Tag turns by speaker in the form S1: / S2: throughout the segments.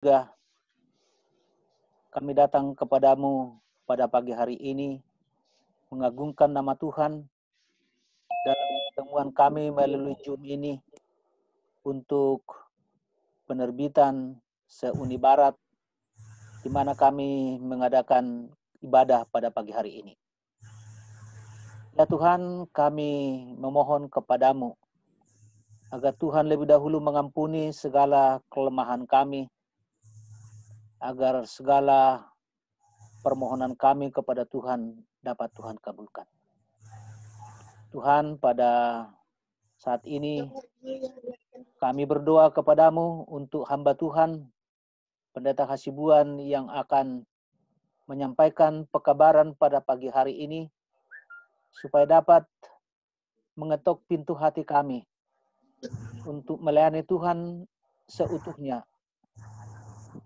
S1: surga, kami datang kepadamu pada pagi hari ini, mengagungkan nama Tuhan dalam pertemuan kami melalui Zoom ini untuk penerbitan se-Uni Barat, di mana kami mengadakan ibadah pada pagi hari ini. Ya Tuhan, kami memohon kepadamu agar Tuhan lebih dahulu mengampuni segala kelemahan kami, agar segala permohonan kami kepada Tuhan dapat Tuhan kabulkan. Tuhan, pada saat ini kami berdoa kepadamu untuk hamba Tuhan, Pendeta Hasibuan yang akan menyampaikan pekabaran pada pagi hari ini, supaya dapat mengetuk pintu hati kami untuk melayani Tuhan seutuhnya.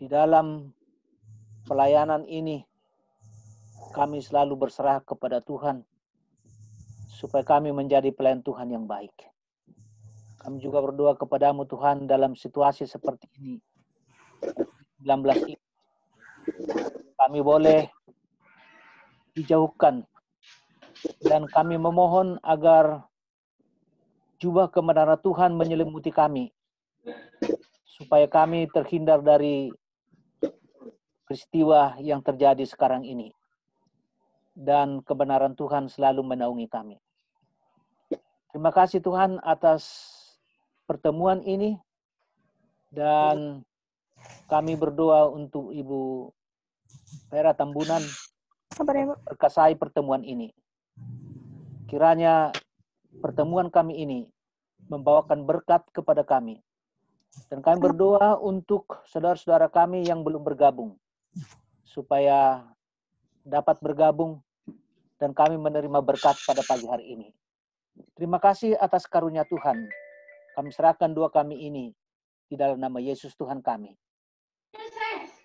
S1: Di dalam pelayanan ini, kami selalu berserah kepada Tuhan, supaya kami menjadi pelayan Tuhan yang baik. Kami juga berdoa kepadamu Tuhan dalam situasi seperti ini, 19 ini, kami boleh dijauhkan, dan kami memohon agar jubah kebenaran Tuhan menyelimuti kami, supaya kami terhindar dari peristiwa yang terjadi sekarang ini, dan kebenaran Tuhan selalu menaungi kami. Terima kasih Tuhan atas pertemuan ini, dan kami berdoa untuk Ibu Vera Tambunan berkasai pertemuan ini. Kiranya pertemuan kami ini membawakan berkat kepada kami. Dan kami berdoa untuk saudara-saudara kami yang belum bergabung, supaya dapat bergabung dan kami menerima berkat pada pagi hari ini. Terima kasih atas karunia Tuhan. Kami serahkan doa kami ini di dalam nama Yesus Tuhan kami.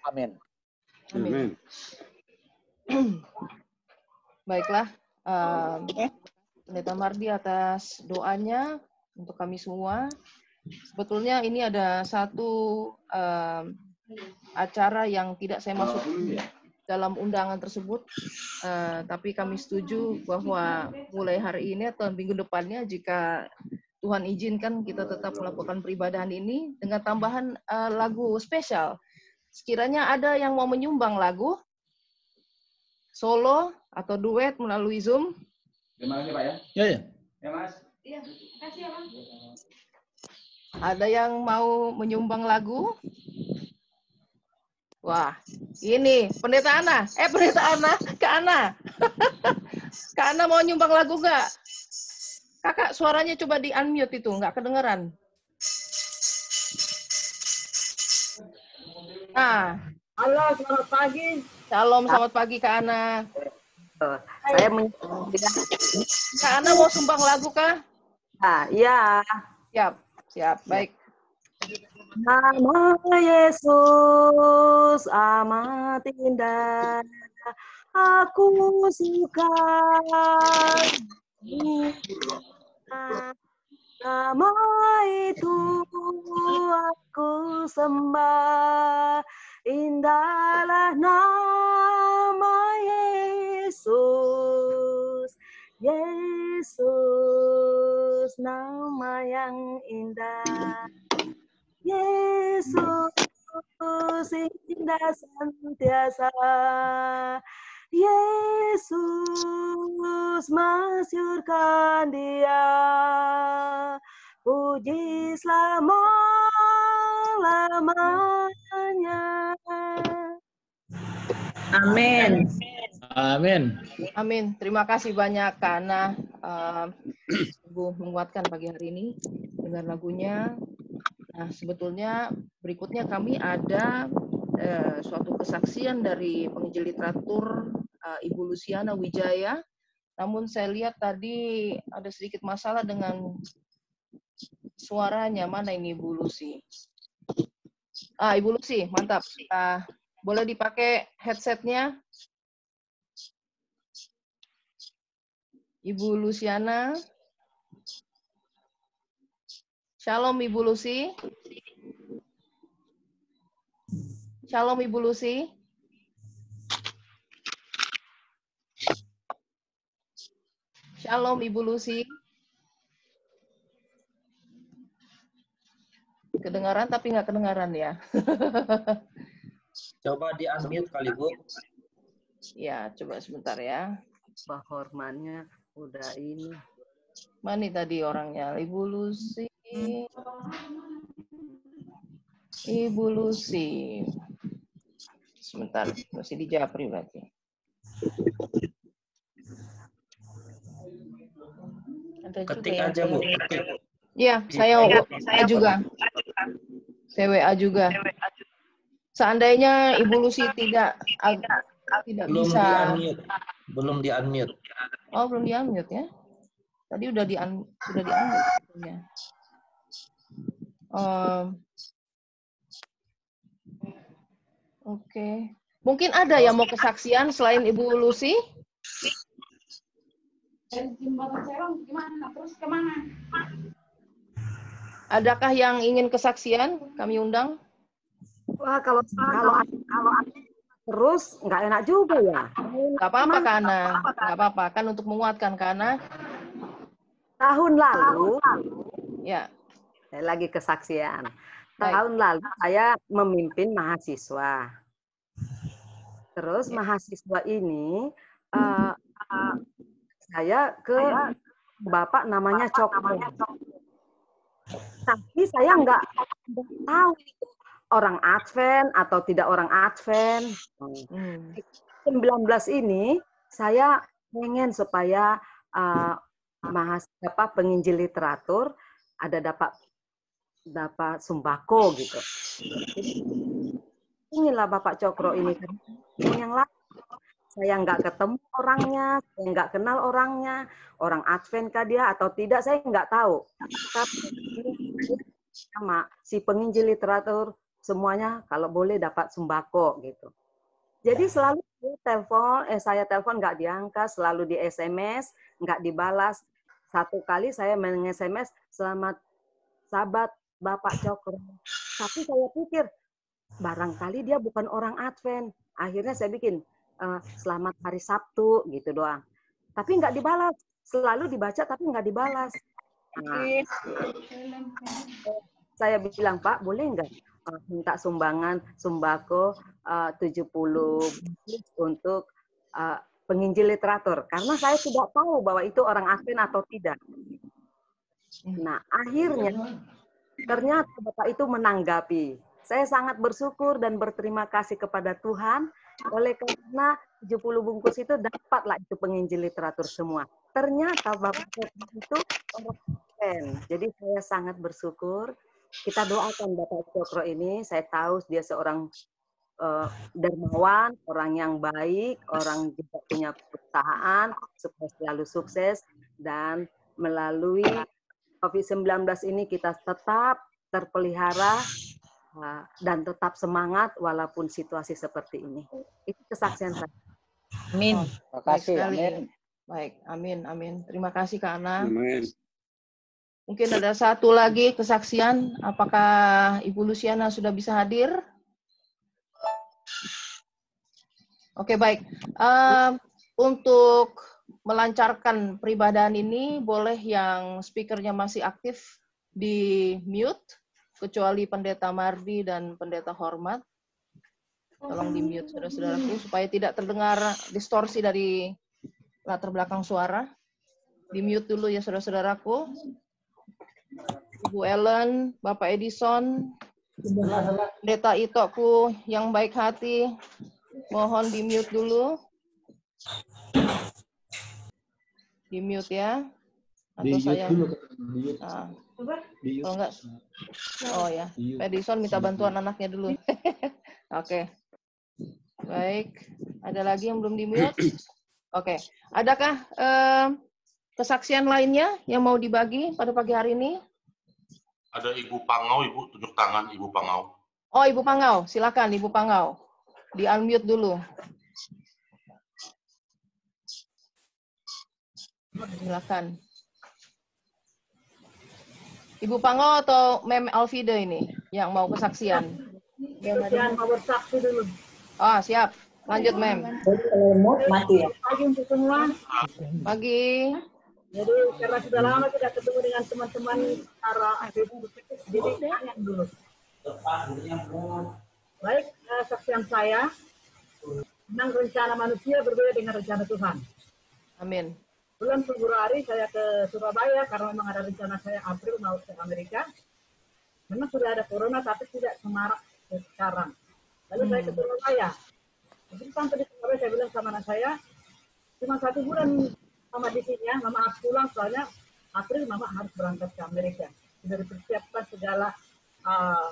S1: Amin.
S2: Amin.
S3: Baiklah, Pendeta Mardi atas doanya untuk kami semua. Sebetulnya ini ada satu acara yang tidak saya masuk dalam undangan tersebut, tapi kami setuju bahwa mulai hari ini atau minggu depannya, jika Tuhan izinkan, kita tetap melakukan peribadahan ini dengan tambahan lagu spesial. Sekiranya ada yang mau menyumbang lagu solo atau duet melalui Zoom.
S2: Terima kasih Pak ya.
S4: Ya.
S2: Ya Mas.
S3: Iya, kasih ya Bang. Ada yang mau menyumbang lagu? Wah, ini Pendeta Ana. Pendeta Ana, Kak Ana. Kak Ana mau nyumbang lagu nggak? Kakak, suaranya coba di-unmute itu, nggak kedengeran. Nah.
S5: Halo, selamat pagi.
S3: Shalom, selamat pagi Kak Ana.
S5: Saya
S3: Kak Ana mau sumbang lagu kah?
S5: Iya.
S3: Siap, baik.
S5: Nama Yesus amat indah, aku suka. Nama itu aku sembah, indahlah nama Yesus. Yesus, nama yang indah. Yesus, indah senantiasa. Yesus, masyurkan Dia, puji selama-lamanya. Amin.
S4: Amin.
S3: Amin. Terima kasih banyak karena sungguh menguatkan pagi hari ini dengan lagunya. Nah, sebetulnya berikutnya kami ada suatu kesaksian dari penginjil literatur Ibu Luciana Wijaya. Namun saya lihat tadi ada sedikit masalah dengan suaranya. Mana ini Ibu Lucy? Ibu Lucy, mantap. Boleh dipakai headsetnya? Ibu Luciana. Shalom Ibu Lucy. Shalom Ibu Lucy. Shalom Ibu Lucy. Kedengaran tapi nggak kedengaran ya.
S4: Coba di-unmute kali, Bu.
S3: Ya, coba sebentar ya.
S5: Pak Hormannya udah ini.
S3: Mana tadi orangnya? Ibu Lucy. Ibu Lucy. Sebentar, masih di Japri berarti. Ada juga
S4: Ketik
S3: yang
S4: aja, Bu.
S3: belum.
S4: Ketik.
S3: Iya, saya WA juga. Saya WA juga. Seandainya Ibu Lucy tidak
S4: Belum
S3: bisa.
S4: di-unmute. Belum di-unmute.
S3: Oh, belum di-unmute ya? Tadi udah di-unmute sebetulnya. Oke. Mungkin ada yang mau kesaksian selain Ibu Lucy?
S2: Jembatan Serong gimana? Terus kemana?
S3: Adakah yang ingin kesaksian? Kami undang.
S5: Wah, kalau terus nggak enak juga ya.
S3: Nggak apa-apa, Kana. Nggak apa-apa. Kan untuk menguatkan, Kana.
S5: Tahun lalu,
S3: Ya.
S5: saya lagi kesaksian.
S3: Baik.
S5: Tahun lalu saya memimpin mahasiswa. Terus
S3: Ya.
S5: mahasiswa ini saya ke Bapak namanya Cokro. Tapi saya nggak tahu itu orang Advent atau tidak orang Advent. 19 ini saya pengen supaya mahasiswa penginjil literatur ada dapat sembako gitu. Jadi, inilah Bapak Cokro ini yang lain. Saya nggak ketemu orangnya, saya nggak kenal orangnya, orang Advent kah dia atau tidak, saya nggak tahu. Tapi sama si penginjil literatur semuanya kalau boleh dapat sembako gitu. Jadi selalu saya telepon nggak diangkat, selalu di SMS nggak dibalas. Satu kali saya meng-SMS selamat sahabat Bapak Cokro. Tapi saya pikir barangkali dia bukan orang Advent. Akhirnya saya bikin selamat hari Sabtu gitu doang. Tapi nggak dibalas. Selalu dibaca tapi nggak dibalas. Nah, saya bilang, Pak, boleh nggak minta sumbangan sembako 70 bungkus untuk penginjil literatur? Karena saya tidak tahu bahwa itu orang Advent atau tidak. Nah, akhirnya ternyata Bapak itu menanggapi. Saya sangat bersyukur dan berterima kasih kepada Tuhan oleh karena 70 bungkus itu dapatlah itu penginjil literatur semua. Ternyata Bapak itu orang Advent. Jadi saya sangat bersyukur. Kita doakan Bapak Cokro ini. Saya tahu dia seorang dermawan, orang yang baik, orang juga punya perusahaan supaya selalu sukses dan melalui COVID-19 ini kita tetap terpelihara dan tetap semangat walaupun situasi seperti ini. Itu kesaksian saya.
S1: Amin. Terima kasih. Amin.
S3: Baik, amin, amin. Terima kasih Kak Ana.
S6: Amin.
S3: Mungkin ada satu lagi kesaksian. Apakah Ibu Luciana sudah bisa hadir? Oke, baik. Untuk melancarkan peribadahan ini, boleh yang speakernya masih aktif di mute, kecuali Pendeta Mardi dan Pendeta Hormat. Tolong di mute, saudara-saudaraku, supaya tidak terdengar distorsi dari latar belakang suara. Di mute dulu ya, saudara-saudaraku. Ibu Ellen, Bapak Edison, Pendeta Itoku yang baik hati, mohon di mute dulu. Di mute ya. Atau saya. Nah, kalau enggak, oh ya, Pak Edison minta bantuan anaknya dulu. Oke. Baik. Ada lagi yang belum di mute? Oke. Adakah kesaksian lainnya yang mau dibagi pada pagi hari ini?
S7: Ada Ibu Pangau, Ibu, tunjuk tangan Ibu Pangau.
S3: Oh, Ibu Pangau, silakan Ibu Pangau. Di unmute dulu. Silakan. Ibu Pangau atau Mem Alvida ini yang mau kesaksian?
S2: Jangan mau bersaksi dulu.
S3: Oh, siap. Lanjut, Mem.
S2: Pagi untuk semua.
S3: Pagi.
S2: Jadi karena sudah lama tidak ketemu dengan teman-teman secara Facebook, jadi tanya dulu. Baik, saksian saya, memang rencana manusia berbeda dengan rencana Tuhan.
S3: Amin.
S2: Bulan Februari saya ke Surabaya karena memang ada rencana saya April mau ke Amerika. Memang sudah ada corona tapi tidak semarak sekarang. Lalu saya ke Surabaya. Jadi sampai di Surabaya saya bilang sama anak saya, cuma 1 bulan Mama di sini ya, Mama harus pulang soalnya April Mama harus berangkat ke Amerika. Sudah dipersiapkan segala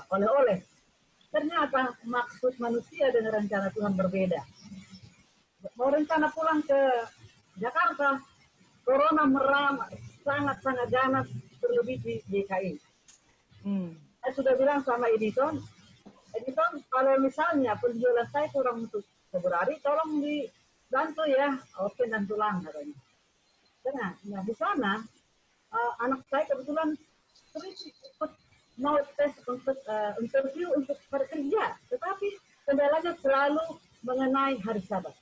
S2: oleh-oleh. Ternyata maksud manusia dengan rencana Tuhan berbeda. Mau rencana pulang ke Jakarta, corona meramai sangat-sangat ganas terlebih di DKI. Saya sudah bilang sama Edison, kalau misalnya penjualan saya kurang untuk Februari, tolong dibantu ya. Oke, dan tulang katanya. Nah, di sana anak saya kebetulan mau tes untuk interview untuk bekerja, tetapi kendalanya selalu mengenai hari Sabat.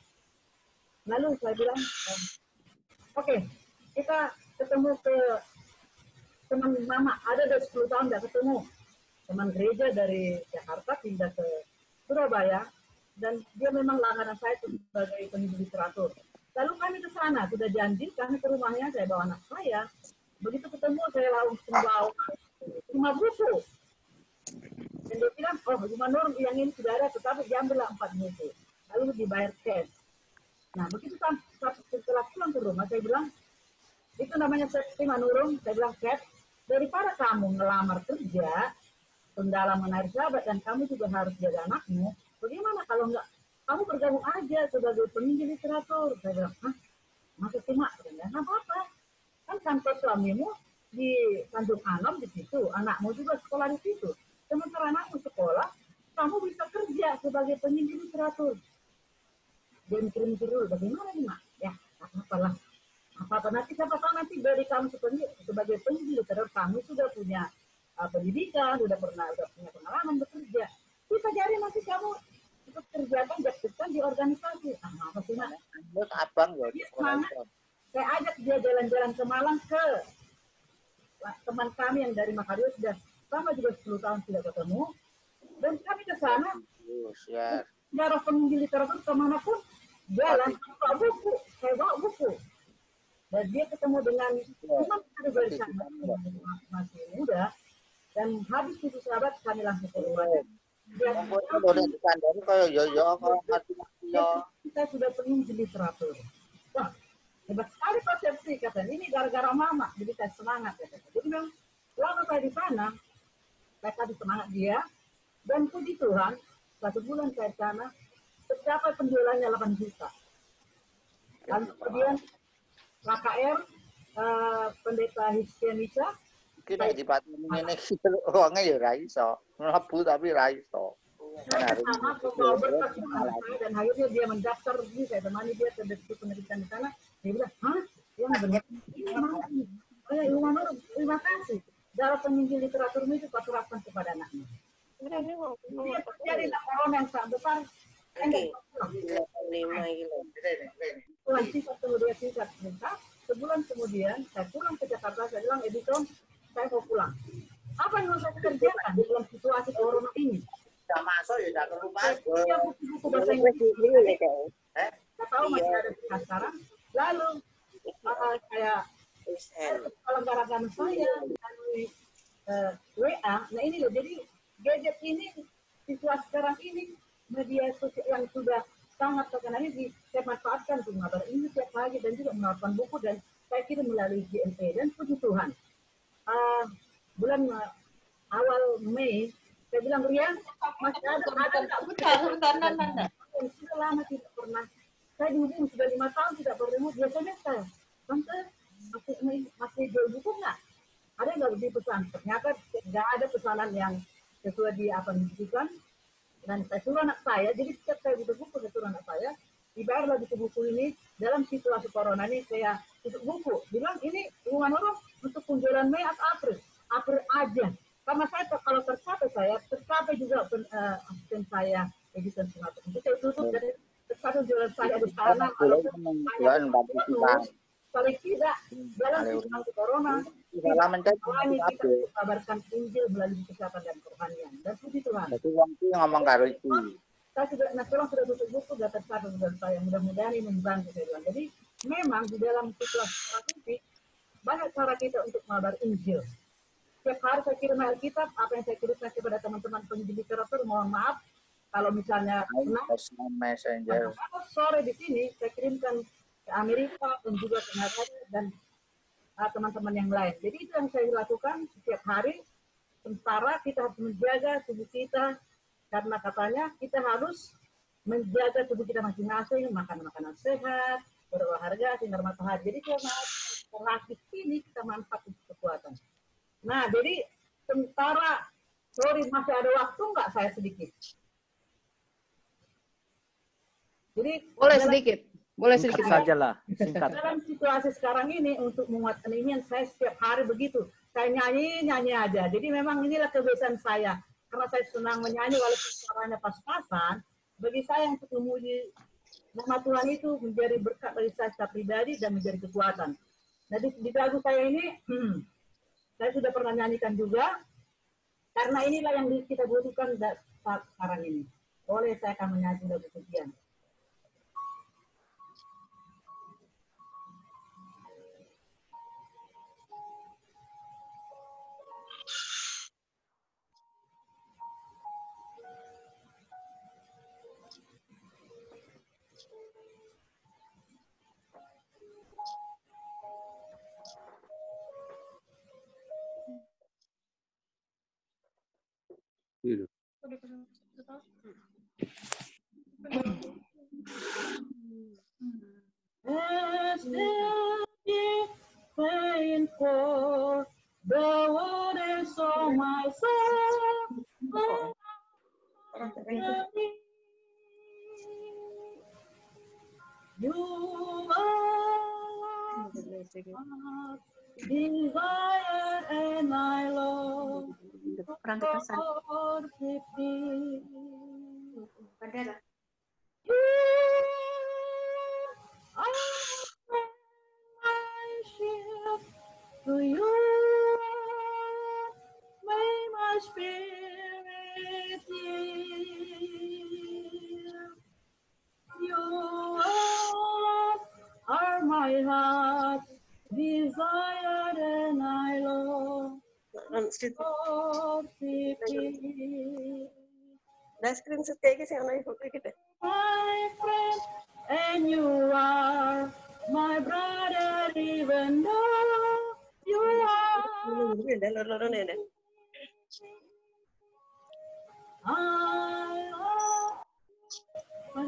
S2: Lalu saya bilang, oke, kita ketemu ke teman Mama, ada dari 10 tahun tidak ketemu. Teman gereja dari Jakarta pindah ke Surabaya, dan dia memang langganan saya sebagai penjual literatur. Lalu kami ke sana, sudah janji, kami ke rumahnya, saya bawa anak saya. Begitu ketemu, saya langsung bawa 5 buku. Dan dia bilang, oh, Guma Nur yang ini sudah ada, tetapi diambillah 4 buku. Lalu dibayar cash. Nah, begitu setelah pulang ke rumah, saya bilang, itu namanya Sekti Manurung, saya bilang, Kat, daripada kamu ngelamar kerja, kendala menarik sahabat, dan kamu juga harus jaga anakmu, bagaimana kalau enggak, kamu bergabung aja sebagai penginjil literatur. Saya bilang, hah? Masa sih, Mak? Nggak apa-apa. Kan kantor suamimu di Tanjung Anom di situ, anakmu juga sekolah di situ. Sementara anakmu sekolah, kamu bisa kerja sebagai penginjil literatur. Dia mikir-mikir dulu, bagaimana nih, Mak? Ya, apalah. Apa nanti siapa tahu nanti dari kamu sebagai penginjil literatur, kamu sudah punya pendidikan, sudah punya pengalaman bekerja. Bisa jadi nanti kamu ikut kerjakan jabatan di organisasi. Apa sih, Mak?
S6: Abang ya.
S2: Saya ajak dia jalan-jalan ke Malang ke teman kami yang dari Makassar, sudah sama juga 10 tahun tidak ketemu. Dan kami ke sana, sejarah penginjil literatur kemanapun, jalan, bawa buku, saya bawa buku. Dan dia ketemu dengan teman dari sana, masih muda, dan habis itu sahabat, kami langsung ke rumahnya. Kita sudah penginjil literatur. Wah, hebat sekali persepsi, katanya. Ini gara-gara Mama, jadi saya semangat. Katanya. Jadi memang, selama saya di sana, saya kasih semangat dia, dan puji Tuhan, 1 bulan saya di sana, tercapai penjualannya 8 juta. Lalu kemudian, KKR, Pendeta Histianisa,
S6: kita di Batam ini uangnya ya raiso, melebu tapi raiso.
S2: Saya sama pembawa berkas dan akhirnya dia mendaftar, saya temani dia ke Detik Pendidikan di sana. Dia bilang, hah? Yang benar ini mana ini? Oh ya, Guma Nur, terima kasih. Darah penginjil literatur itu Pak serahkan kepada anaknya. Dia terjadi corona yang sangat besar. Tuhan singkat kemudian singkat minta. Sebulan kemudian saya pulang ke Jakarta, saya bilang, Edison, saya mau pulang. Apa yang harus saya kerjakan dalam situasi corona ini?
S6: Sudah masuk ya, sudah ke rumah.
S2: Saya buku-buku bahasa Inggris. Saya tahu masih ada sekarang. Lalu saya pelanggaran saya melalui WA. Nah ini loh, jadi gadget ini situasi sekarang ini media sosial yang sudah sangat terkenal ini saya manfaatkan untuk ngabar ini setiap pagi dan juga menawarkan buku dan saya kirim melalui GMP dan puji Tuhan. Bulan awal Mei saya bilang, Rian, masih ada nggak? Sudah lama tidak pernah. Saya dihubungi sudah 5 tahun tidak bertemu. Biasanya saya, Tante, masih jual buku nggak? Ada nggak lebih pesan? Ternyata nggak ada pesanan yang sesuai di apa yang dibutuhkan. Dan saya suruh anak saya, jadi setiap saya butuh buku, saya suruh anak saya, dibayarlah buku-buku ini, dalam situasi corona ini saya tutup buku. Bilang, ini Guma Nur untuk penjualan Mei atau April? April aja. Karena saya kalau tercapai juga asisten saya editor Singapura. Itu saya tutup dari satu jualan saya di sana. Kalau
S6: Jualan bantu kita.
S2: paling tidak dalam situasi corona,
S6: Salah mencari
S2: kita kabarkan Injil melalui kesehatan dan kerohanian. Dan puji Tuhan.
S6: Jadi wong iki ngomong karo iki.
S2: Saya sudah, sekarang sudah tutup buku, sudah tercatat dengan saya. Mudah-mudahan ini membantu saya bilang. Jadi memang di dalam situasi ini banyak cara kita untuk mengabar Injil. Setiap hari saya kirim Alkitab, apa yang saya kirimkan kepada teman-teman pendidik literatur, mohon maaf kalau misalnya
S6: Messenger.
S2: sore di sini saya kirimkan ke Amerika dan juga ke Kanada dan teman-teman yang lain. Jadi itu yang saya lakukan setiap hari. Sementara kita harus menjaga tubuh kita karena katanya kita harus menjaga tubuh kita masing-masing, makan makanan sehat, berolahraga, sinar matahari. Jadi karena aktif ini kita manfaat untuk kekuatan. Nah, jadi sementara masih ada waktu nggak saya sedikit? Jadi
S3: boleh sedikit
S1: sajalah, singkat.
S2: Dalam situasi sekarang ini untuk menguatkan ini, saya setiap hari begitu. Saya nyanyi aja. Jadi memang inilah kebiasaan saya. Karena saya senang menyanyi walaupun suaranya pas-pasan. Bagi saya untuk memuji nama Tuhan itu menjadi berkat bagi saya secara pribadi dan menjadi kekuatan. Nah di lagu saya ini, saya sudah pernah nyanyikan juga. Karena inilah yang kita butuhkan saat sekarang ini. Boleh saya akan menyanyi lagu sekian. Paying for the waters of my soul. You are desire and I long for thee. You are my shield. To you may my spirit yield. You are my heart's desire and I long for thee. My friend, and you are my brother, even though you are. I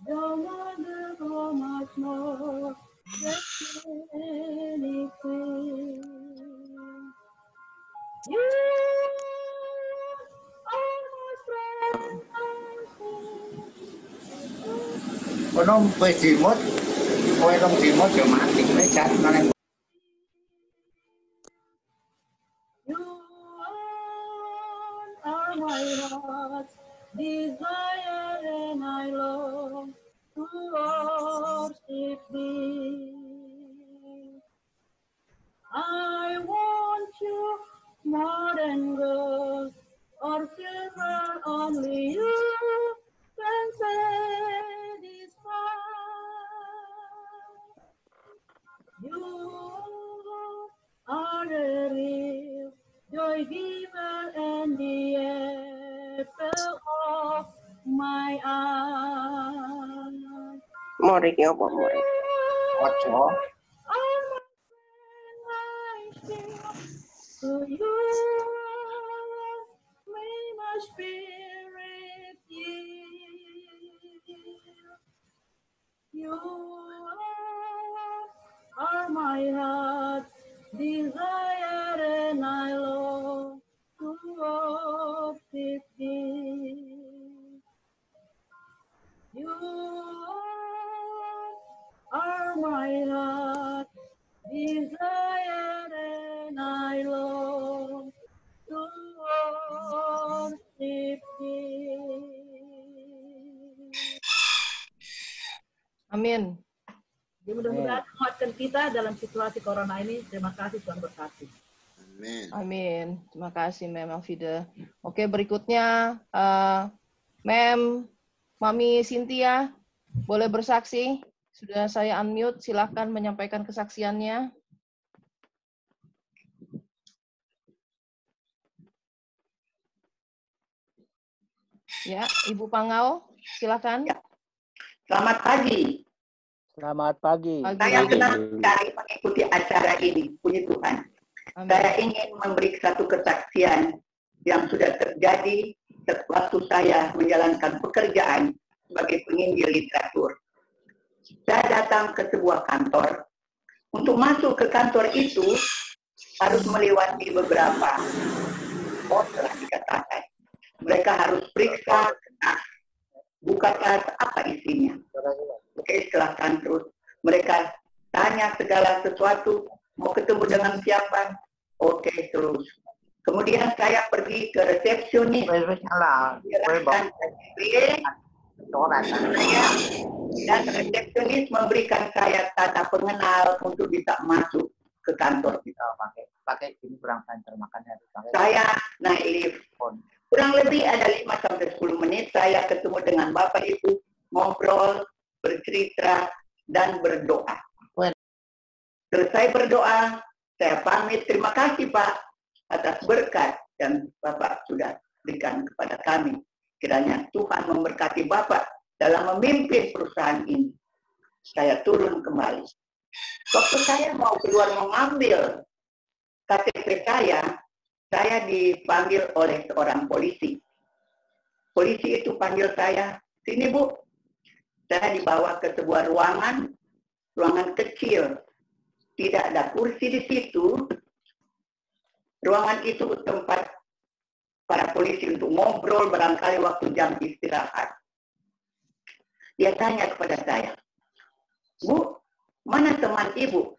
S2: don't wonder how much more than anything. You are my friend.
S6: Kono wis dimut, kowe rong dimut yo mati kowe cat nang.
S2: You are my heart's desire and I long to worship thee. I want you more than gold or silver, only you can satisfy. You are the real joy giver and the apple of my eye.
S8: Morik ya apa morik?
S6: Ojo.
S2: To you may my spirit yield. You are my heart's desire and I long to worship thee. You are my heart's desire and I long to
S3: Amin.
S2: Jadi mudah-mudahan menguatkan kita dalam situasi corona ini. Terima kasih, Tuhan berkati.
S9: Amin.
S3: Amin. Terima kasih, Mem Alfida. Oke, berikutnya Mem Mami Cynthia, boleh bersaksi? Sudah saya unmute, silakan menyampaikan kesaksiannya. Ya, Ibu Pangau, silakan.
S10: Ya. Selamat pagi.
S1: Selamat pagi.
S10: Saya senang sekali mengikuti acara ini, puji Tuhan.
S3: Amin.
S10: Saya ingin memberi satu kesaksian yang sudah terjadi waktu saya menjalankan pekerjaan sebagai penginjil literatur. Saya datang ke sebuah kantor. Untuk masuk ke kantor itu harus melewati beberapa pos telah dikatakan. Mereka harus periksa buka tas apa isinya. Oke, silahkan terus. Mereka tanya segala sesuatu, mau ketemu dengan siapa. Oke, terus. Kemudian saya pergi ke resepsionis. Dan resepsionis memberikan saya tanda pengenal untuk bisa masuk ke kantor kita.
S6: Pakai ini kurang panjang makannya.
S10: Saya naik lift. Kurang lebih ada 5-10 menit saya ketemu dengan Bapak Ibu, ngobrol, bercerita, dan berdoa. Selesai berdoa, saya pamit. Terima kasih Pak atas berkat yang Bapak sudah berikan kepada kami. Kiranya Tuhan memberkati Bapak dalam memimpin perusahaan ini. Saya turun kembali. Waktu saya mau keluar mengambil KTP saya dipanggil oleh seorang polisi. Polisi itu panggil saya, sini Bu. Saya dibawa ke sebuah ruangan kecil. Tidak ada kursi di situ. Ruangan itu tempat para polisi untuk ngobrol barangkali waktu jam istirahat. Dia tanya kepada saya, Bu, mana teman Ibu?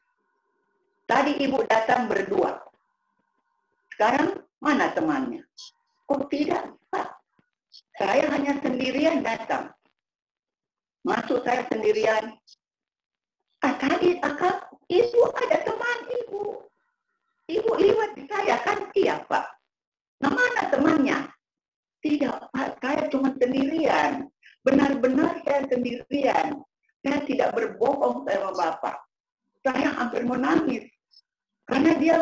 S10: Tadi Ibu datang berdua. Sekarang mana temannya? Oh tidak, Pak. Saya hanya sendirian datang. Masuk saya sendirian. Tadi Akak, Ibu ada teman Ibu. Ibu lihat saya kan? Iya Pak. Nah mana temannya? Tidak Pak, saya cuma sendirian. Benar-benar saya sendirian. Saya tidak berbohong sama Bapak. Saya hampir menangis. Karena dia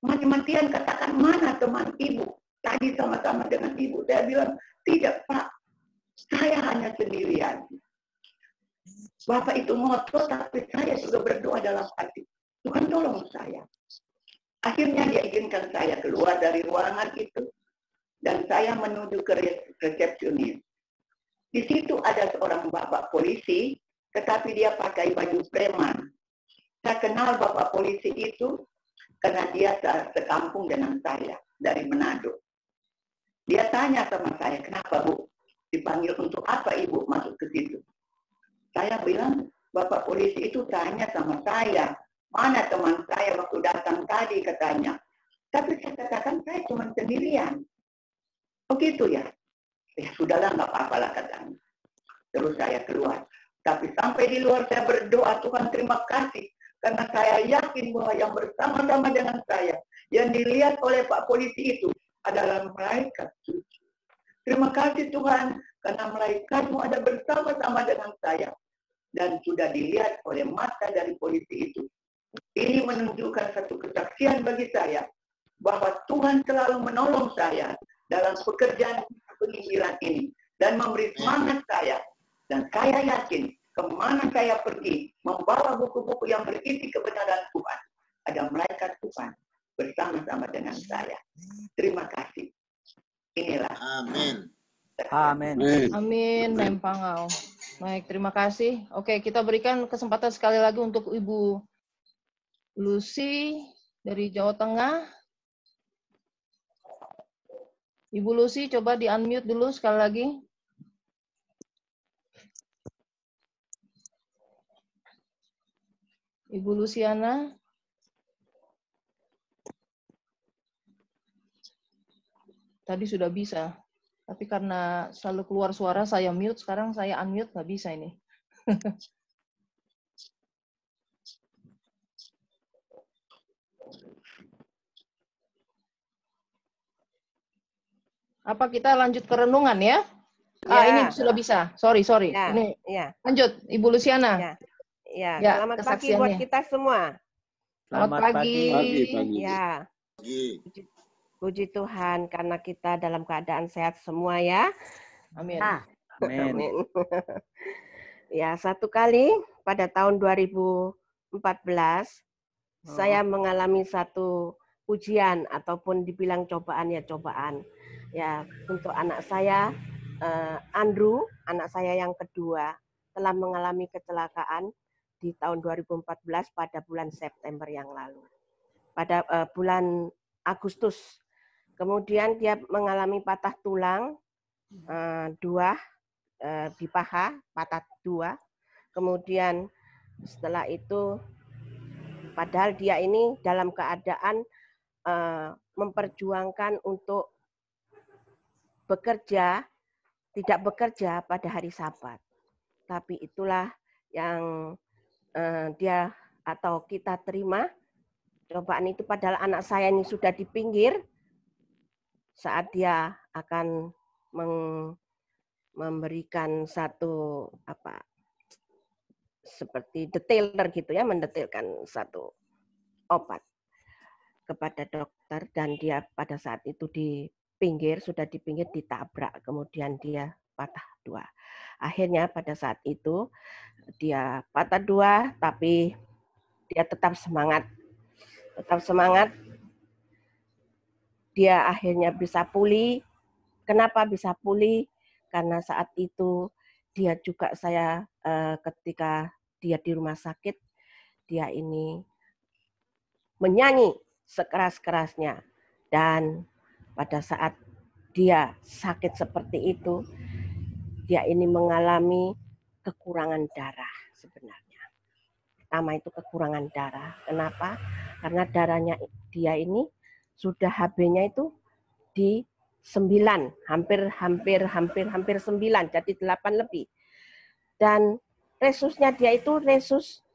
S10: mati-matian katakan, mana teman Ibu? Tadi sama-sama dengan Ibu. Saya bilang, tidak Pak, saya hanya sendirian. Bapak itu ngotot, tapi saya juga berdoa dalam hati. Tuhan tolong saya. Akhirnya dia izinkan saya keluar dari ruangan itu. Dan saya menuju ke resepsionis. Di situ ada seorang bapak polisi, tetapi dia pakai baju preman. Saya kenal bapak polisi itu, karena dia sekampung dengan saya dari Manado. Dia tanya sama saya, kenapa Bu? Dipanggil untuk apa Ibu masuk ke situ? Saya bilang, Bapak polisi itu tanya sama saya, mana teman saya waktu datang tadi katanya. Tapi saya katakan, saya cuma sendirian. Oh gitu ya? Ya sudahlah, nggak apa-apa lah katanya. Terus saya keluar. Tapi sampai di luar saya berdoa, Tuhan terima kasih. Karena saya yakin bahwa yang bersama-sama dengan saya, yang dilihat oleh Pak Polisi itu adalah malaikat suci. Terima kasih Tuhan, karena malaikatmu ada bersama-sama dengan saya. Dan sudah dilihat oleh mata dari polisi itu. Ini menunjukkan satu kesaksian bagi saya, bahwa Tuhan selalu menolong saya dalam pekerjaan penginjilan ini. Dan memberi semangat saya. Dan saya yakin, kemana saya pergi, membawa buku-buku yang berisi kebenaran Tuhan. Ada malaikat Tuhan bersama-sama dengan saya. Terima kasih. Inilah.
S9: Amin.
S1: Amin.
S3: Amin, Mem Pangau. Baik, terima kasih. Oke, kita berikan kesempatan sekali lagi untuk Ibu Lucy dari Jawa Tengah. Ibu Lucy, coba di-unmute dulu sekali lagi. Ibu Luciana. Tadi sudah bisa. Tapi karena selalu keluar suara, saya mute. Sekarang saya unmute, nggak bisa ini. Apa kita lanjut ke renungan ya? Ini sudah bisa. Sorry.
S8: Ya,
S3: Ini
S8: ya,
S3: lanjut, Ibu Luciana.
S8: ya. Ya,
S3: Ya,
S8: selamat pagi buat
S3: kesaksiannya.
S8: kita semua.
S3: Selamat pagi.
S8: Ya. Puji Tuhan karena kita dalam keadaan sehat semua ya.
S3: Amin.
S8: Amin. Ya, satu kali pada tahun 2014 saya mengalami satu ujian ataupun dibilang cobaan ya cobaan. Ya, untuk anak saya Andrew, anak saya yang kedua telah mengalami kecelakaan di tahun 2014 pada bulan September yang lalu. Pada bulan Agustus. Kemudian dia mengalami patah tulang dua di paha, patah dua. Kemudian setelah itu, padahal dia ini dalam keadaan memperjuangkan untuk bekerja, tidak bekerja pada hari Sabat. Tapi itulah yang dia atau kita terima cobaan itu, padahal anak saya ini sudah di pinggir saat dia akan memberikan satu seperti detailer gitu ya, mendetailkan satu obat kepada dokter, dan dia pada saat itu sudah di pinggir ditabrak, kemudian dia patah dua. Akhirnya pada saat itu dia patah dua, tapi dia tetap semangat. Dia akhirnya bisa pulih. Kenapa bisa pulih? Karena saat itu dia juga ketika dia di rumah sakit, dia ini menyanyi sekeras-kerasnya. Dan pada saat dia sakit seperti itu, dia ini mengalami kekurangan darah sebenarnya. Pertama itu kekurangan darah. Kenapa? Karena darahnya dia ini sudah HB-nya itu di 9, hampir 9, jadi 8 lebih. Dan resusnya dia itu resus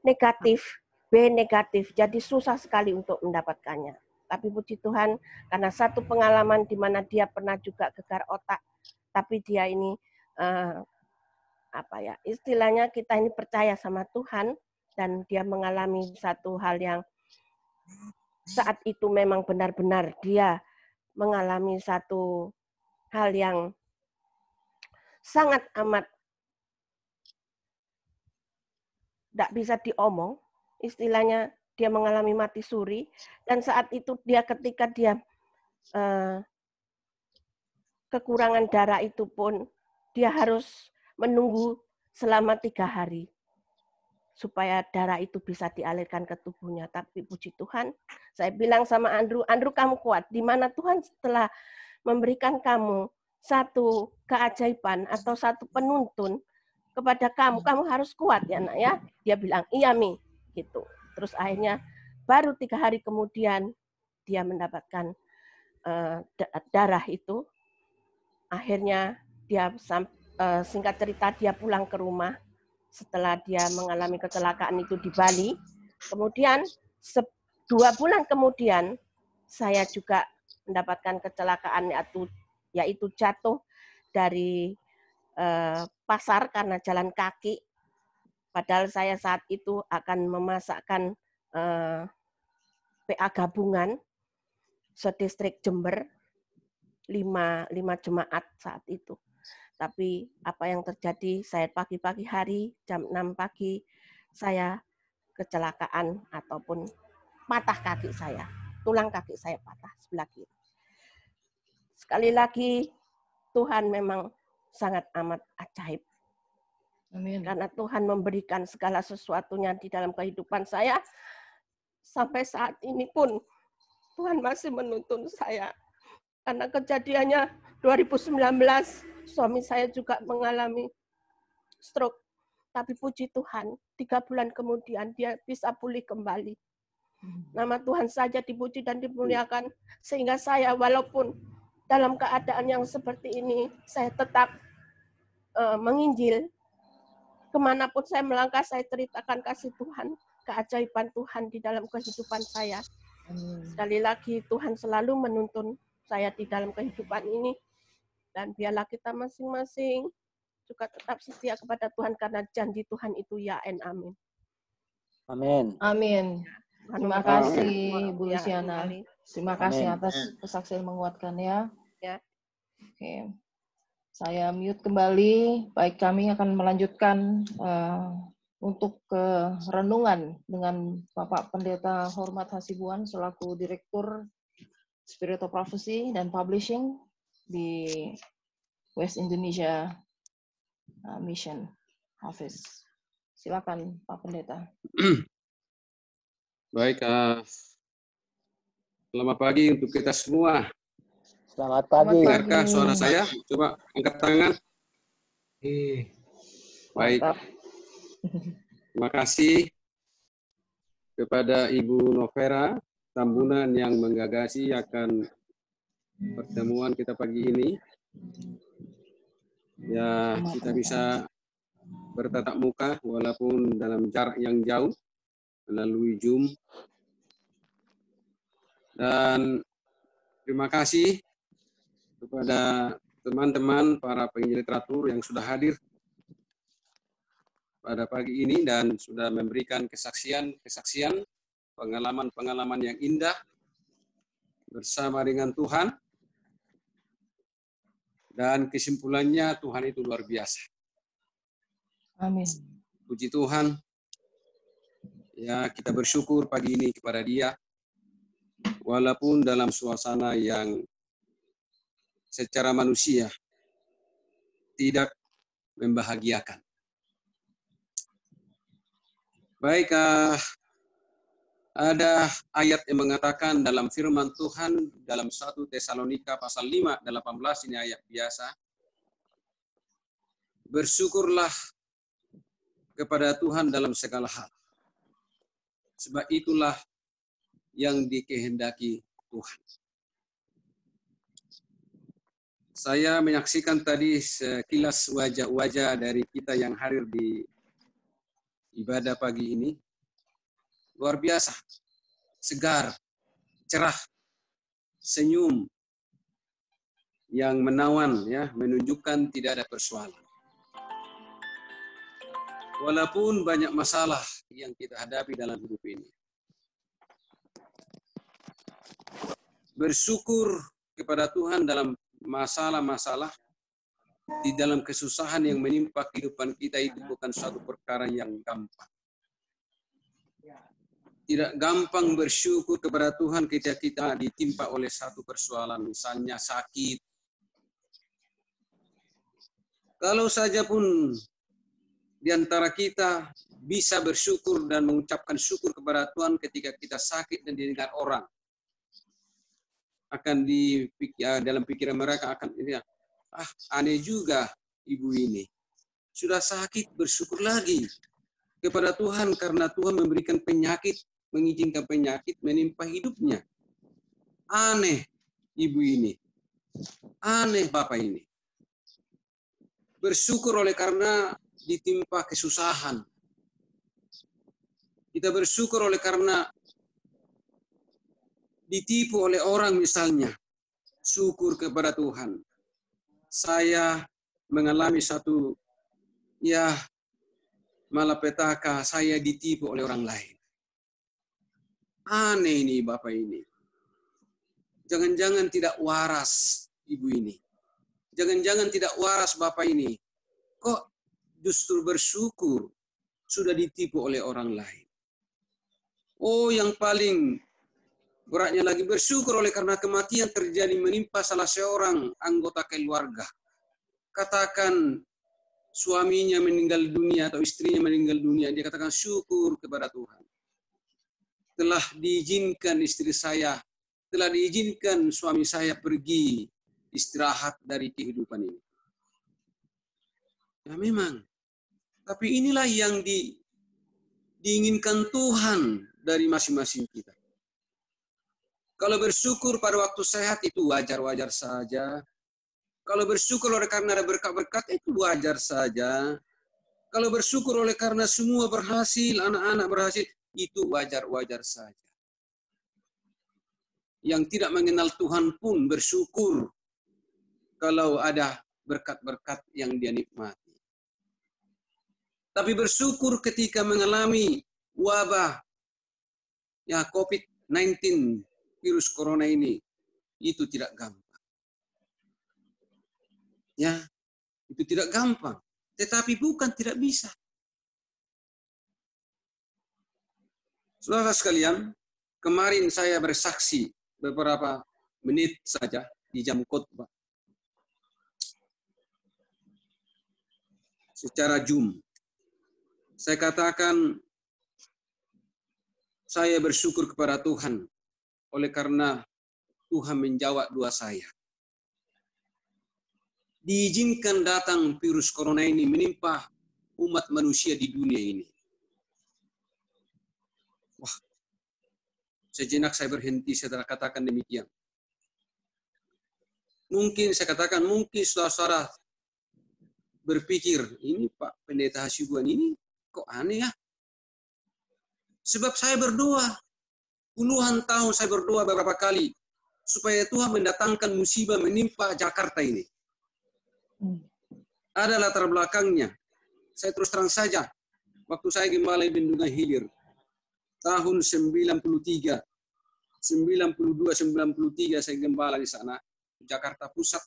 S8: negatif, B negatif, jadi susah sekali untuk mendapatkannya. Tapi puji Tuhan, karena satu pengalaman di mana dia pernah juga gegar otak, tapi dia ini istilahnya kita ini percaya sama Tuhan, dan dia mengalami satu hal yang saat itu memang benar-benar dia mengalami satu hal yang sangat amat tidak bisa diomong, istilahnya dia mengalami mati suri, dan saat itu ketika dia kekurangan darah itu pun dia harus menunggu selama 3 hari supaya darah itu bisa dialirkan ke tubuhnya. Tapi puji Tuhan, saya bilang sama Andrew kamu kuat, di mana Tuhan setelah memberikan kamu satu keajaiban atau satu penuntun kepada kamu harus kuat ya nak ya. Dia bilang iya Mi, gitu. Terus akhirnya baru 3 hari kemudian dia mendapatkan darah itu. Akhirnya dia singkat cerita dia pulang ke rumah setelah dia mengalami kecelakaan itu di Bali. Kemudian 2 bulan kemudian saya juga mendapatkan kecelakaan yaitu jatuh dari pasar karena jalan kaki. Padahal saya saat itu akan memasakkan PA gabungan sedistrik Jember 5 jemaat saat itu. Tapi apa yang terjadi, saya pagi-pagi hari jam 6 pagi saya kecelakaan ataupun patah kaki saya. Tulang kaki saya patah sebelah kiri. Sekali lagi Tuhan memang sangat amat ajaib.
S3: Amin.
S8: Karena Tuhan memberikan segala sesuatunya di dalam kehidupan saya. Sampai saat ini pun Tuhan masih menuntun saya. Karena kejadiannya 2019, suami saya juga mengalami stroke. Tapi puji Tuhan, 3 bulan kemudian dia bisa pulih kembali. Nama Tuhan saja dipuji dan dimuliakan. Sehingga saya walaupun dalam keadaan yang seperti ini, saya tetap menginjil. kemanapun saya melangkah, saya ceritakan kasih Tuhan, keajaiban Tuhan di dalam kehidupan saya. Sekali lagi, Tuhan selalu menuntun saya di dalam kehidupan ini. Dan biarlah kita masing-masing juga tetap setia kepada Tuhan, karena janji Tuhan itu ya and amin.
S1: Amin.
S3: Amin. Terima kasih Bu Luciana. Terima kasih
S1: Amin.
S3: atas kesaksian menguatkannya.
S8: Ya.
S3: Oke. Saya mute kembali. Baik, kami akan melanjutkan untuk renungan dengan Bapak Pendeta Hormat Hasibuan selaku Direktur Spirit of Prophecy dan Publishing di West Indonesia Mission Office. Silakan Pak Pendeta.
S9: Baik, selamat pagi untuk kita semua.
S1: Selamat pagi.
S9: Dengarkah suara saya? Coba angkat tangan. Baik.
S3: Mantap.
S9: Terima kasih kepada Ibu Novera Tambunan yang menggagasi akan pertemuan kita pagi ini. Ya, kita bisa bertatap muka walaupun dalam jarak yang jauh melalui Zoom. Dan terima kasih kepada teman-teman para penginjil literatur yang sudah hadir pada pagi ini dan sudah memberikan kesaksian, pengalaman-pengalaman yang indah bersama dengan Tuhan. Dan kesimpulannya, Tuhan itu luar biasa.
S3: Amin.
S9: Puji Tuhan. Ya, kita bersyukur pagi ini kepada Dia. Walaupun dalam suasana yang secara manusia tidak membahagiakan. Baik, ada ayat yang mengatakan dalam firman Tuhan dalam 1 Tesalonika pasal 5, 18, ini ayat biasa. Bersyukurlah kepada Tuhan dalam segala hal. Sebab itulah yang dikehendaki Tuhan. Saya menyaksikan tadi sekilas wajah-wajah dari kita yang hadir di ibadah pagi ini. Luar biasa, segar, cerah, senyum yang menawan, ya, menunjukkan tidak ada persoalan. Walaupun banyak masalah yang kita hadapi dalam hidup ini. Bersyukur kepada Tuhan dalam masalah-masalah, di dalam kesusahan yang menimpa kehidupan kita itu bukan suatu perkara yang gampang. Tidak gampang bersyukur kepada Tuhan ketika kita ditimpa oleh satu persoalan, misalnya sakit. Kalau saja pun di antara kita bisa bersyukur dan mengucapkan syukur kepada Tuhan ketika kita sakit dan didengar orang, akan dalam pikiran mereka akan ini, aneh juga ibu ini. Sudah sakit bersyukur lagi kepada Tuhan karena Tuhan memberikan penyakit, mengizinkan penyakit menimpa hidupnya. Aneh ibu ini. Aneh bapak ini. Bersyukur oleh karena ditimpa kesusahan. Kita bersyukur oleh karena ditipu oleh orang misalnya. Syukur kepada Tuhan. Saya mengalami satu malapetaka, saya ditipu oleh orang lain. Aneh ini bapak ini. Jangan-jangan tidak waras ibu ini. Jangan-jangan tidak waras bapak ini. Kok justru bersyukur sudah ditipu oleh orang lain. Oh, yang paling beratnya lagi bersyukur oleh karena kematian terjadi menimpa salah seorang anggota keluarga. Katakan suaminya meninggal dunia atau istrinya meninggal dunia, dia katakan syukur kepada Tuhan. Telah diizinkan istri saya, telah diizinkan suami saya pergi istirahat dari kehidupan ini. Ya memang. Tapi inilah yang diinginkan Tuhan dari masing-masing kita. Kalau bersyukur pada waktu sehat itu wajar-wajar saja. Kalau bersyukur oleh karena ada berkat-berkat itu wajar saja. Kalau bersyukur oleh karena semua berhasil, anak-anak berhasil, itu wajar-wajar saja. Yang tidak mengenal Tuhan pun bersyukur kalau ada berkat-berkat yang dia nikmati. Tapi bersyukur ketika mengalami wabah ya COVID-19, virus corona ini, itu tidak gampang. Ya, itu tidak gampang. Tetapi bukan tidak bisa. Saudara sekalian, kemarin saya bersaksi beberapa menit saja di jam khotbah secara Zoom. Saya katakan saya bersyukur kepada Tuhan oleh karena Tuhan menjawab doa saya. Diizinkan datang virus corona ini menimpa umat manusia di dunia ini. Wah, sejenak saya berhenti, saya katakan demikian. Mungkin saya katakan, mungkin saudara-saudara berpikir, ini Pak Pendeta Hasibuan ini kok aneh ya? Sebab saya berdoa, puluhan tahun saya berdoa beberapa kali, supaya Tuhan mendatangkan musibah menimpa Jakarta ini. Ada latar belakangnya. Saya terus terang saja, waktu saya gembala Bendungan Hilir, tahun 93, 92-93 saya gembala di sana, Jakarta Pusat.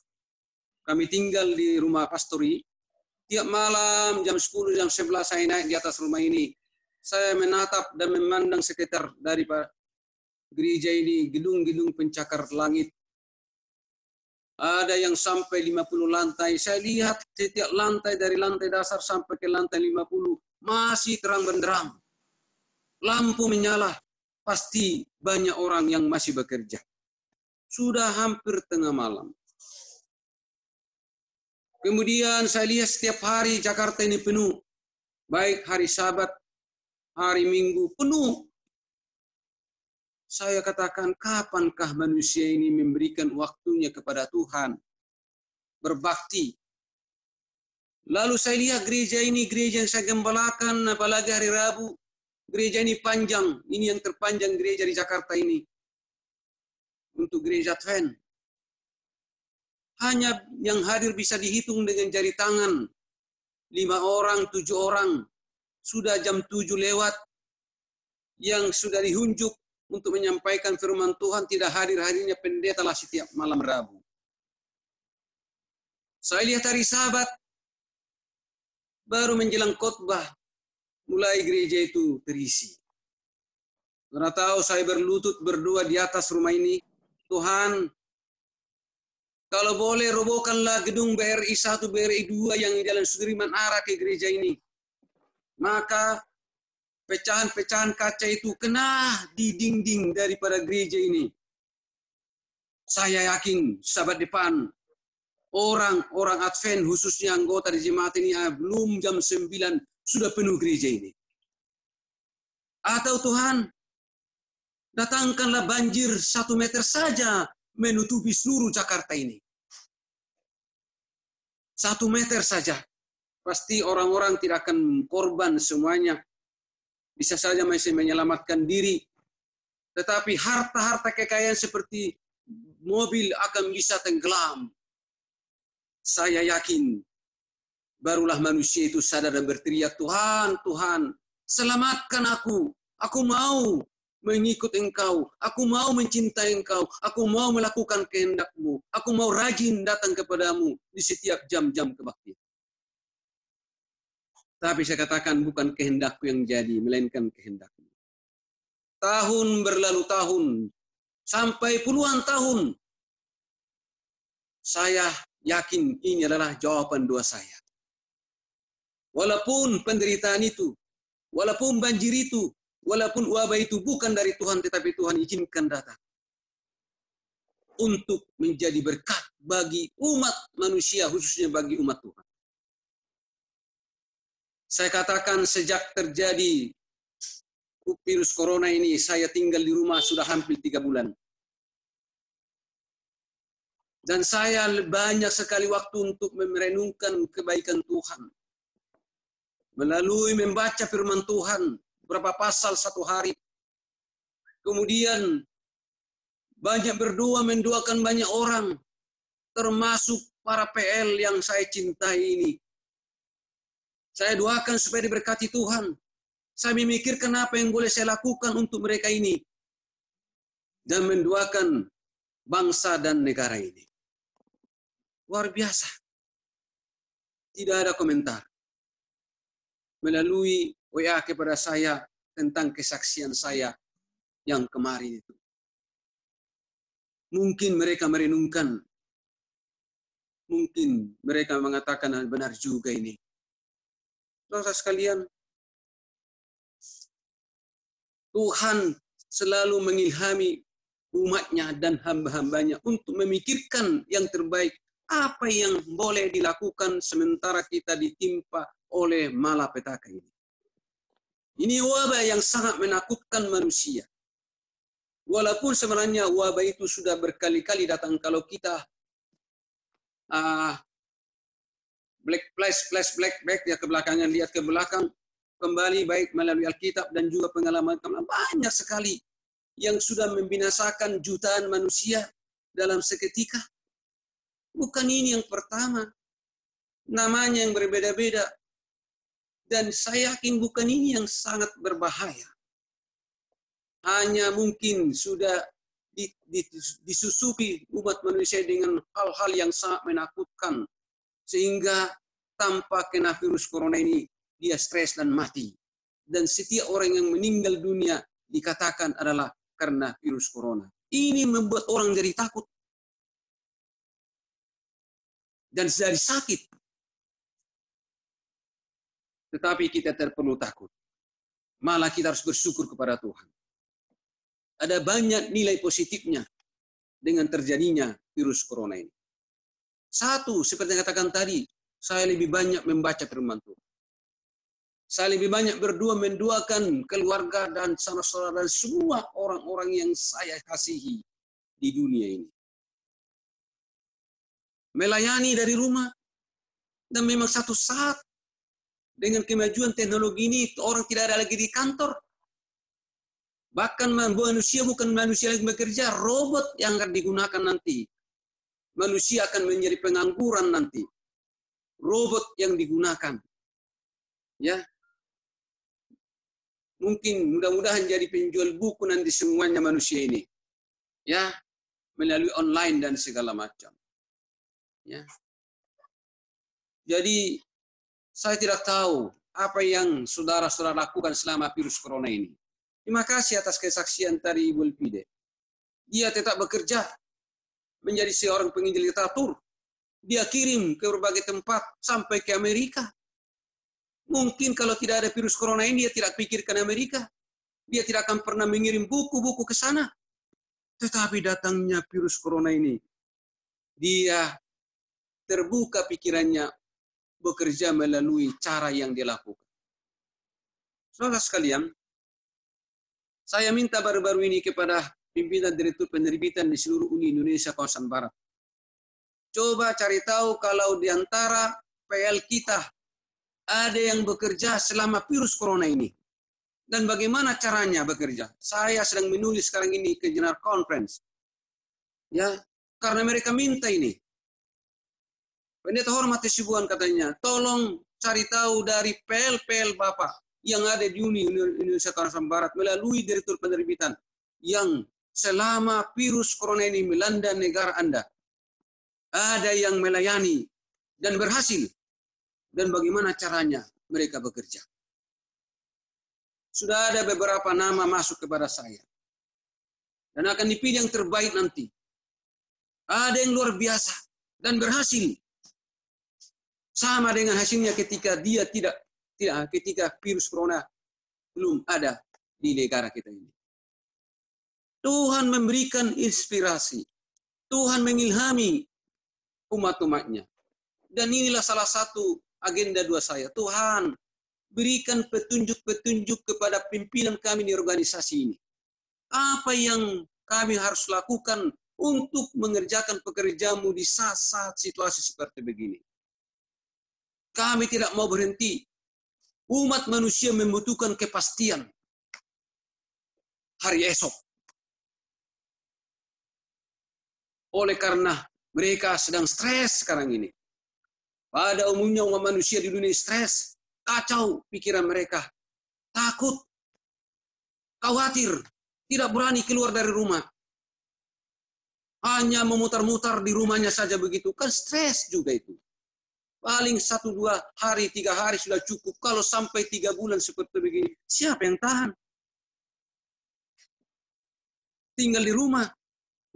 S9: Kami tinggal di rumah pastori. Tiap malam jam 10, jam 11 saya naik di atas rumah ini. Saya menatap dan memandang sekitar dari gereja ini, gedung-gedung pencakar langit. Ada yang sampai 50 lantai. Saya lihat setiap lantai dari lantai dasar sampai ke lantai 50 masih terang benderang. Lampu menyala. Pasti banyak orang yang masih bekerja. Sudah hampir tengah malam. Kemudian saya lihat setiap hari Jakarta ini penuh. Baik hari Sabat, hari Minggu penuh. Saya katakan, kapankah manusia ini memberikan waktunya kepada Tuhan, berbakti. Lalu saya lihat gereja ini, gereja yang saya gembalakan, apalagi hari Rabu, gereja ini panjang, ini yang terpanjang gereja di Jakarta ini. Untuk gereja Advent. Hanya yang hadir bisa dihitung dengan jari tangan. 5 orang, 7 orang. Sudah jam 7 lewat. Yang sudah dihunjuk untuk menyampaikan firman Tuhan, tidak hadir-hadirnya pendeta lah setiap malam Rabu. Saya lihat hari Sabat, baru menjelang khotbah, mulai gereja itu terisi. Karena tahu saya berlutut berdoa di atas rumah ini, Tuhan, kalau boleh robohkanlah gedung BRI 1, BRI 2 yang di Jalan Sudirman arah ke gereja ini. Maka pecahan-pecahan kaca itu kena di dinding daripada gereja ini. Saya yakin Sabat depan orang-orang Advent khususnya anggota di jemaat ini belum jam 9 sudah penuh gereja ini. Atau Tuhan, datangkanlah banjir 1 meter saja menutupi seluruh Jakarta ini. 1 meter saja. Pasti orang-orang tidak akan korban semuanya. Bisa saja masih menyelamatkan diri. Tetapi harta-harta kekayaan seperti mobil akan bisa tenggelam. Saya yakin barulah manusia itu sadar dan berteriak, Tuhan, Tuhan, selamatkan aku. Aku mau mengikut Engkau. Aku mau mencintai Engkau. Aku mau melakukan kehendak-Mu. Aku mau rajin datang kepadamu di setiap jam-jam kebaktian. Tapi saya katakan bukan kehendakku yang jadi, melainkan kehendak-Mu. Tahun berlalu tahun, sampai puluhan tahun, saya yakin ini adalah jawaban doa saya. Walaupun penderitaan itu, walaupun banjir itu, walaupun wabah itu bukan dari Tuhan, tetapi Tuhan izinkan datang. Untuk menjadi berkat bagi umat manusia, khususnya bagi umat Tuhan. Saya katakan sejak terjadi virus corona ini, saya tinggal di rumah sudah hampir 3 bulan. Dan saya banyak sekali waktu untuk merenungkan kebaikan Tuhan. melalui membaca firman Tuhan berapa pasal satu hari. Kemudian banyak berdoa, mendoakan banyak orang, termasuk para PL yang saya cintai ini. Saya doakan supaya diberkati Tuhan. Saya memikirkan apa yang boleh saya lakukan untuk mereka ini. Dan mendoakan bangsa dan negara ini. Luar biasa. Tidak ada komentar. Melalui WA kepada saya tentang kesaksian saya yang kemarin itu. Mungkin mereka merenungkan. Mungkin mereka mengatakan benar juga ini. Saudara sekalian, Tuhan selalu mengilhami umatnya dan hamba-hambanya untuk memikirkan yang terbaik. Apa yang boleh dilakukan sementara kita ditimpa oleh malapetaka ini. Ini wabah yang sangat menakutkan manusia. Walaupun sebenarnya wabah itu sudah berkali-kali datang, kalau kita flashback ya ke belakangnya, lihat ke belakang kembali baik melalui Alkitab dan juga pengalaman banyak sekali yang sudah membinasakan jutaan manusia dalam seketika. Bukan ini yang pertama. Namanya yang berbeda-beda. Dan saya yakin bukan ini yang sangat berbahaya. Hanya mungkin sudah disusupi umat manusia dengan hal-hal yang sangat menakutkan. Sehingga tanpa kena virus corona ini, dia stres dan mati. Dan setiap orang yang meninggal dunia dikatakan adalah karena virus corona. Ini membuat orang jadi takut. Dan dari sakit. Tetapi kita tidak perlu takut. Malah kita harus bersyukur kepada Tuhan. Ada banyak nilai positifnya dengan terjadinya virus corona ini. Satu, seperti yang katakan tadi, saya lebih banyak membaca firman Tuhan. Saya lebih banyak berdoa, mendoakan keluarga dan saudara-saudara dan semua orang-orang yang saya kasihi di dunia ini. Melayani dari rumah. Dan memang satu saat dengan kemajuan teknologi ini orang tidak ada lagi di kantor. Bahkan manusia bukan manusia lagi bekerja, robot yang akan digunakan nanti. Manusia akan menjadi pengangguran nanti. Robot yang digunakan. Ya. Mungkin mudah-mudahan jadi penjual buku nanti semuanya manusia ini. Ya, melalui online dan segala macam. Ya. Jadi saya tidak tahu apa yang saudara-saudara lakukan selama virus corona ini. Terima kasih atas kesaksian tadi Ibu Elpide. Dia tetap bekerja menjadi seorang penginjil literatur. Dia kirim ke berbagai tempat sampai ke Amerika. Mungkin kalau tidak ada virus corona ini dia tidak pikirkan Amerika. Dia tidak akan pernah mengirim buku-buku ke sana. Tetapi datangnya virus corona ini, dia terbuka pikirannya bekerja melalui cara yang dia lakukan. Saudara sekalian, saya minta baru-baru ini kepada pimpinan direktur penerbitan di seluruh Uni Indonesia kawasan Barat. Coba cari tahu kalau di antara PL kita ada yang bekerja selama virus corona ini. Dan bagaimana caranya bekerja? Saya sedang menulis sekarang ini ke General Conference. Ya, karena mereka minta ini. Pendeta Hormat Hasibuan katanya, tolong cari tahu dari PL-PL Bapak yang ada di Uni Indonesia kawasan Barat melalui direktur penerbitan yang selama virus corona ini melanda negara Anda. Ada yang melayani dan berhasil. Dan bagaimana caranya mereka bekerja. Sudah ada beberapa nama masuk kepada saya. Dan akan dipilih yang terbaik nanti. Ada yang luar biasa dan berhasil. Sama dengan hasilnya ketika dia ketika virus corona belum ada di negara kita ini. Tuhan memberikan inspirasi. Tuhan mengilhami umat-umatnya. Dan inilah salah satu agenda dua saya. Tuhan, berikan petunjuk-petunjuk kepada pimpinan kami di organisasi ini. Apa yang kami harus lakukan untuk mengerjakan pekerjaanmu di saat-saat situasi seperti begini. Kami tidak mau berhenti Umat manusia membutuhkan kepastian hari esok. Oleh karena mereka sedang stres sekarang ini. Pada umumnya umat manusia di dunia stres, kacau pikiran mereka, takut, khawatir, tidak berani keluar dari rumah. Hanya memutar-mutar di rumahnya saja begitu, kan stres juga itu. Paling 1, 2 hari, 3 hari sudah cukup. Kalau sampai 3 bulan seperti begini, siapa yang tahan? Tinggal di rumah.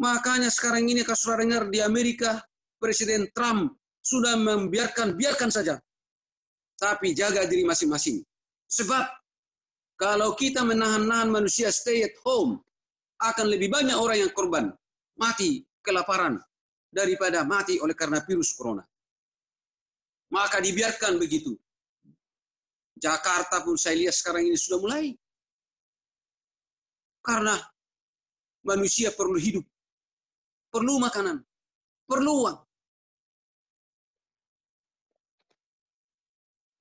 S9: Makanya sekarang ini kalau saudara dengar di Amerika, Presiden Trump sudah biarkan saja. Tapi jaga diri masing-masing. Sebab kalau kita menahan-nahan manusia stay at home, akan lebih banyak orang yang korban. Mati kelaparan daripada mati oleh karena virus corona. Maka dibiarkan begitu. Jakarta pun saya lihat sekarang ini sudah mulai. Karena manusia perlu hidup, perlu makanan, perlu uang.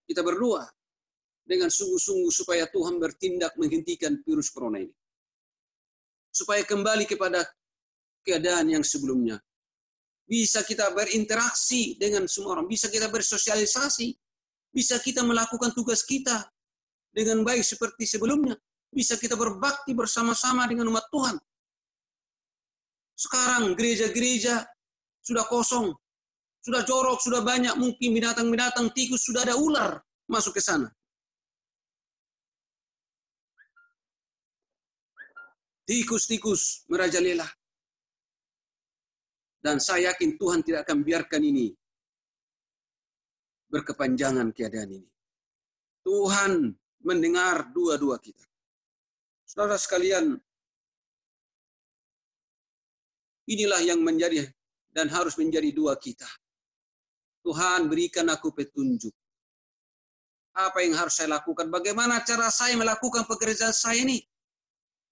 S9: Kita berdoa dengan sungguh-sungguh supaya Tuhan bertindak menghentikan virus corona ini. Supaya kembali kepada keadaan yang sebelumnya. Bisa kita berinteraksi dengan semua orang. Bisa kita bersosialisasi. Bisa kita melakukan tugas kita dengan baik seperti sebelumnya. Bisa kita berbakti bersama-sama dengan umat Tuhan. Sekarang gereja-gereja sudah kosong. Sudah jorok, sudah banyak. Mungkin binatang-binatang, tikus, sudah ada ular masuk ke sana. Tikus-tikus merajalela. Dan saya yakin Tuhan tidak akan biarkan ini berkepanjangan keadaan ini. Tuhan mendengar dua-dua kita. Saudara sekalian, inilah yang menjadi dan harus menjadi doa kita. Tuhan berikan aku petunjuk. Apa yang harus saya lakukan? Bagaimana cara saya melakukan pekerjaan saya ini?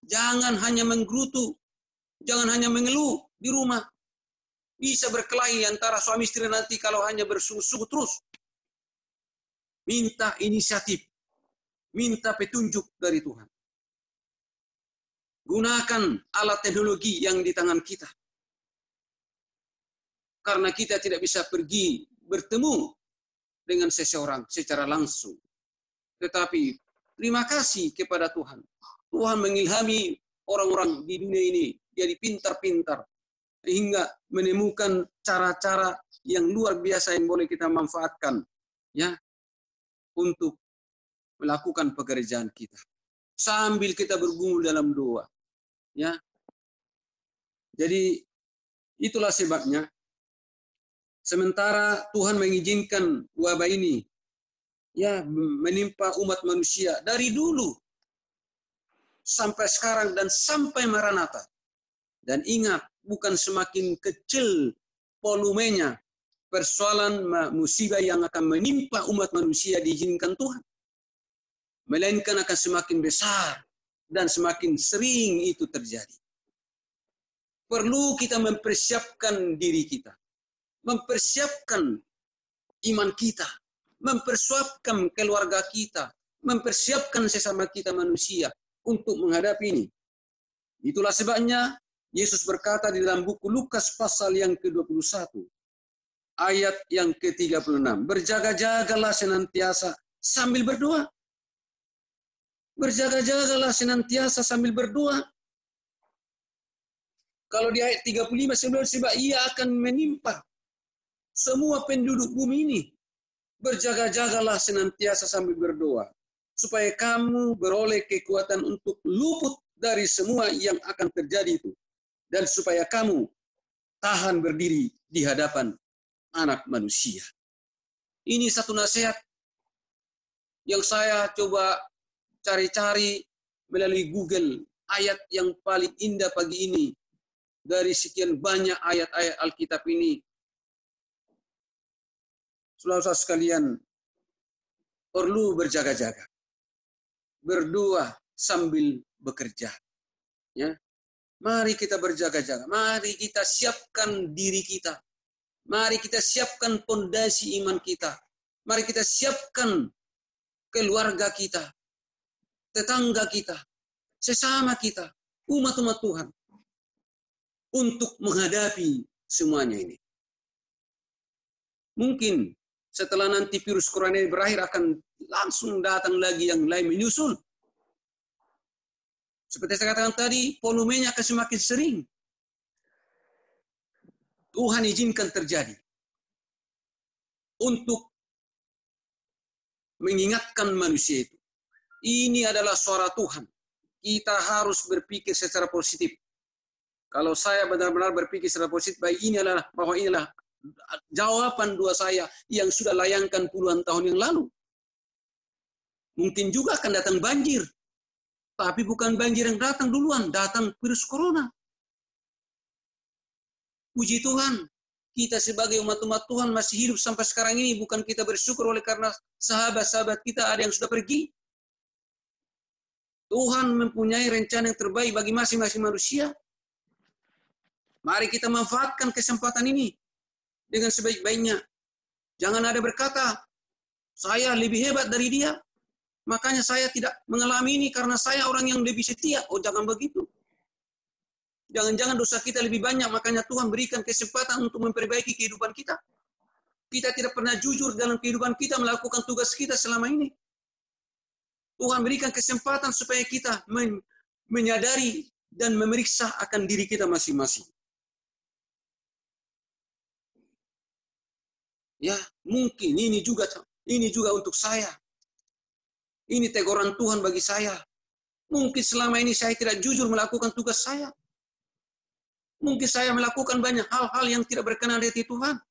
S9: Jangan hanya menggerutu. Jangan hanya mengeluh di rumah. Bisa berkelahi antara suami istri nanti kalau hanya bersungguh-sungguh terus. Minta inisiatif. Minta petunjuk dari Tuhan. Gunakan alat teknologi yang di tangan kita. Karena kita tidak bisa pergi bertemu dengan seseorang secara langsung. Tetapi terima kasih kepada Tuhan. Tuhan mengilhami orang-orang di dunia ini jadi pintar-pintar. Hingga menemukan cara-cara yang luar biasa yang boleh kita manfaatkan. Ya, untuk melakukan pekerjaan kita. Sambil kita bergumul dalam doa. Ya. Jadi itulah sebabnya sementara Tuhan mengizinkan wabah ini ya menimpa umat manusia dari dulu sampai sekarang dan sampai Maranatha. Dan ingat, bukan semakin kecil volumenya persoalan musibah yang akan menimpa umat manusia diizinkan Tuhan. Melainkan akan semakin besar dan semakin sering itu terjadi. Perlu kita mempersiapkan diri kita. Mempersiapkan iman kita. Mempersiapkan keluarga kita. Mempersiapkan sesama kita manusia untuk menghadapi ini. Itulah sebabnya Yesus berkata di dalam buku Lukas pasal yang ke-21. Ayat yang ke-36. Berjaga-jagalah senantiasa sambil berdoa. Berjaga-jagalah senantiasa sambil berdoa. Kalau di ayat 35 sebab ia akan menimpa semua penduduk bumi ini. Berjaga-jagalah senantiasa sambil berdoa. Supaya kamu beroleh kekuatan untuk luput dari semua yang akan terjadi itu. Dan supaya kamu tahan berdiri di hadapan anak manusia. Ini satu nasihat yang saya coba cari-cari melalui Google. Ayat yang paling indah pagi ini. Dari sekian banyak ayat-ayat Alkitab ini. Saudara sekalian, perlu berjaga-jaga. Berdoa sambil bekerja. Ya. Mari kita berjaga-jaga. Mari kita siapkan diri kita. Mari kita siapkan pondasi iman kita. Mari kita siapkan keluarga kita, tetangga kita, sesama kita, umat-umat Tuhan, untuk menghadapi semuanya ini. Mungkin setelah nanti virus corona ini berakhir akan langsung datang lagi yang lain menyusul. Seperti saya katakan tadi, volumenya akan semakin sering. Tuhan izinkan terjadi untuk mengingatkan manusia itu. Ini adalah suara Tuhan. Kita harus berpikir secara positif. Kalau saya benar-benar berpikir secara positif, bahwa inilah jawaban doa saya yang sudah layangkan puluhan tahun yang lalu. Mungkin juga akan datang banjir. Tapi bukan banjir yang datang duluan, datang virus corona. Puji Tuhan, kita sebagai umat-umat Tuhan masih hidup sampai sekarang ini. Bukan kita bersyukur oleh karena sahabat-sahabat kita ada yang sudah pergi. Tuhan mempunyai rencana yang terbaik bagi masing-masing manusia. Mari kita manfaatkan kesempatan ini dengan sebaik-baiknya. Jangan ada berkata, saya lebih hebat dari dia, makanya saya tidak mengalami ini karena saya orang yang lebih setia. Oh, jangan begitu. Jangan-jangan dosa kita lebih banyak, makanya Tuhan berikan kesempatan untuk memperbaiki kehidupan kita. Kita tidak pernah jujur dalam kehidupan kita melakukan tugas kita selama ini. Tuhan berikan kesempatan supaya kita menyadari dan memeriksa akan diri kita masing-masing. Ya, mungkin ini juga untuk saya. Ini teguran Tuhan bagi saya. Mungkin selama ini saya tidak jujur melakukan tugas saya. Mungkin saya melakukan banyak hal-hal yang tidak berkenan di hati Tuhan.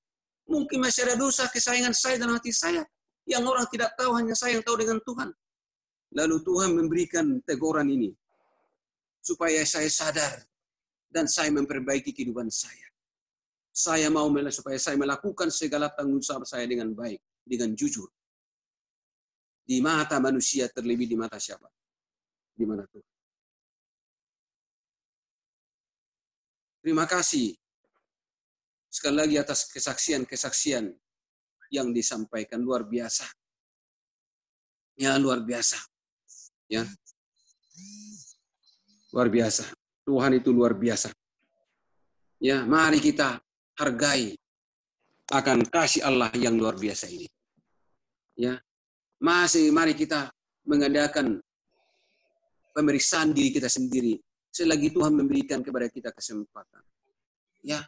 S9: Mungkin masih ada dosa kesayangan saya dalam hati saya. Yang orang tidak tahu, hanya saya yang tahu dengan Tuhan. Lalu Tuhan memberikan teguran ini. Supaya saya sadar. Dan saya memperbaiki kehidupan saya. Saya mau supaya saya melakukan segala tanggung jawab saya dengan baik. Dengan jujur. Di mata manusia terlebih di mata siapa? Di mana Tuhan. Terima kasih sekali lagi atas kesaksian-kesaksian yang disampaikan, luar biasa. Ya, luar biasa. Ya. Luar biasa. Tuhan itu luar biasa. Ya, mari kita hargai akan kasih Allah yang luar biasa ini. Ya. Mari kita mengadakan pemeriksaan diri kita sendiri. Selagi Tuhan memberikan kepada kita kesempatan. Ya.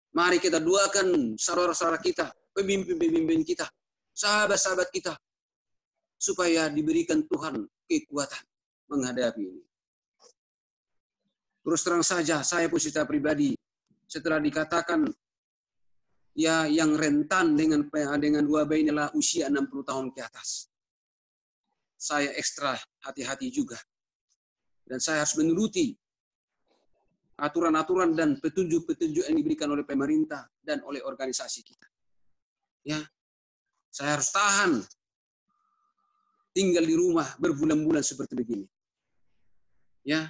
S9: Mari kita doakan saudara-saudara kita, pemimpin-pemimpin kita, sahabat-sahabat kita, supaya diberikan Tuhan kekuatan menghadapi ini. Terus terang saja, saya pun secara pribadi, setelah dikatakan ya yang rentan dengan wabah ini adalah usia 60 tahun ke atas. Saya ekstra hati-hati juga. Dan saya harus menuruti aturan-aturan dan petunjuk-petunjuk yang diberikan oleh pemerintah dan oleh organisasi kita. Ya, saya harus tahan tinggal di rumah berbulan-bulan seperti begini. Ya,